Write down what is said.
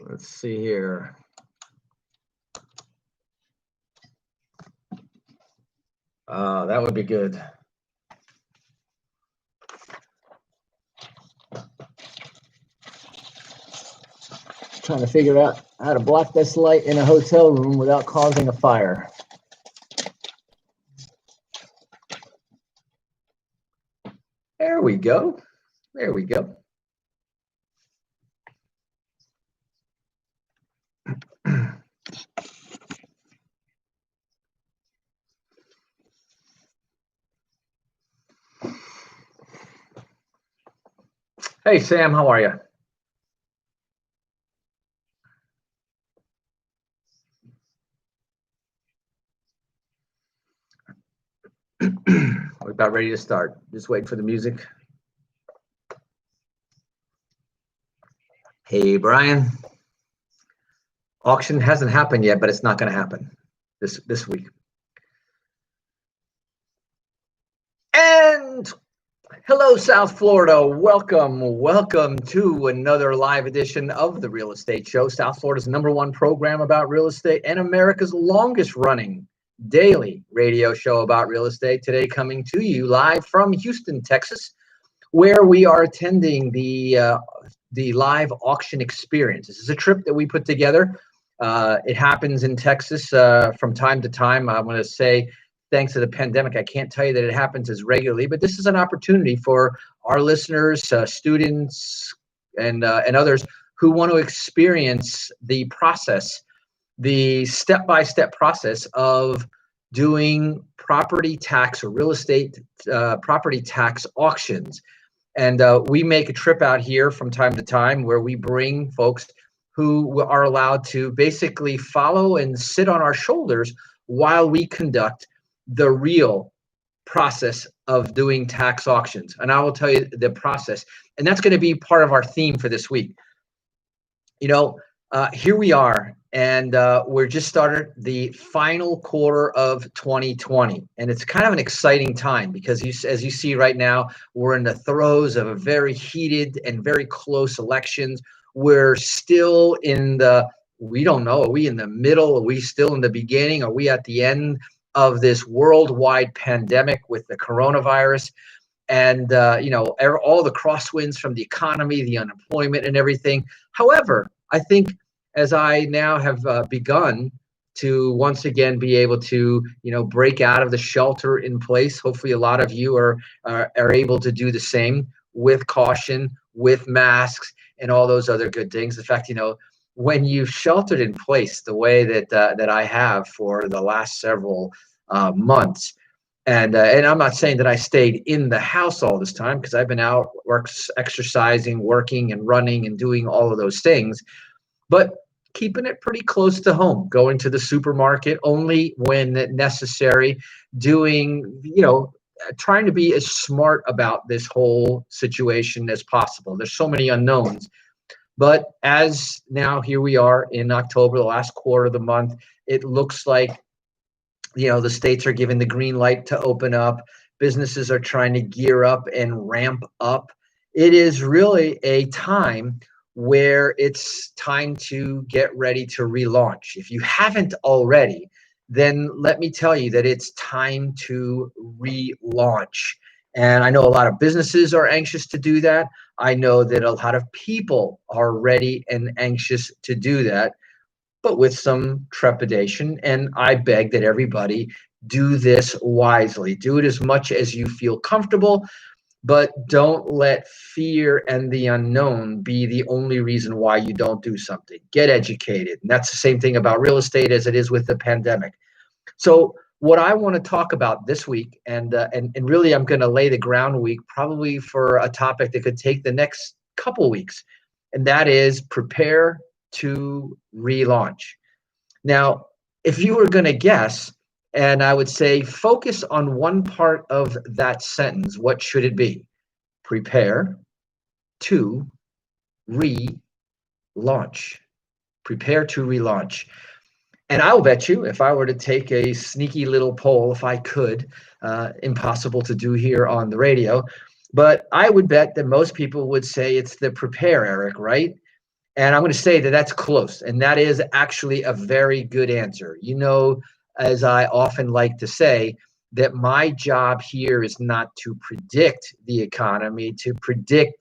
Let's see here. That would be good. Trying to figure out how to block this light in a hotel room without causing a fire. There we go. There we go. Hey, Sam, how are you? We're about ready to start. Just waiting for the music. Hey, Brian. Auction hasn't happened yet, but it's not going to happen this week. And hello, South Florida. Welcome to another live edition of the Real Estate Show, South Florida's #1 program about real estate and America's longest running daily radio show about real estate. Today coming to you live from Houston, Texas, where we are attending the live auction experience. This is a trip that we put together. It happens in Texas from time to time. I want to say, thanks to the pandemic, I can't tell you that it happens as regularly, but this is an opportunity for our listeners, students, and others who want to experience the process, the step-by-step process of doing property tax or real estate property tax auctions. And we make a trip out here from time to time where we bring folks who are allowed to basically follow and sit on our shoulders while we conduct the real process of doing tax auctions. And I will tell you the process. And that's going to be part of our theme for this week. You know, here we are, and we're just started the final quarter of 2020. And it's kind of an exciting time because as you see right now, we're in the throes of a very heated and very close elections. We're still in we don't know, are we in the middle? Are we still in the beginning? Are we at the end of this worldwide pandemic with the coronavirus? And, all the crosswinds from the economy, the unemployment and everything. However, I think as I now have begun to once again be able to, break out of the shelter in place, hopefully a lot of you are able to do the same with caution, with masks, and all those other good things. In fact, when you've sheltered in place the way that I have for the last several months, and I'm not saying that I stayed in the house all this time, because I've been out exercising, working and running and doing all of those things, but keeping it pretty close to home, going to the supermarket only when necessary, doing, trying to be as smart about this whole situation as possible. There's so many unknowns. But as now here we are in October, the last quarter of the month, it looks like, the states are giving the green light to open up. Businesses are trying to gear up and ramp up. It is really a time where it's time to get ready to relaunch. If you haven't already, then let me tell you that it's time to relaunch. And I know a lot of businesses are anxious to do that. I know that a lot of people are ready and anxious to do that, but with some trepidation. And I beg that everybody do this wisely. Do it as much as you feel comfortable, but don't let fear and the unknown be the only reason why you don't do something. Get educated. And that's the same thing about real estate as it is with the pandemic. So what I want to talk about this week, and really I'm going to lay the ground week probably for a topic that could take the next couple weeks, and that is prepare to relaunch. Now, if you were going to guess, and I would say focus on one part of that sentence, what should it be? Prepare to relaunch. Prepare to relaunch. And I'll bet you, if I were to take a sneaky little poll, if I could, impossible to do here on the radio, But I would bet that most people would say it's the prepare, Eric, right? And I'm going to say that that's close. And that is actually a very good answer. You know, as I often like to say, that my job here is not to predict the economy, to predict the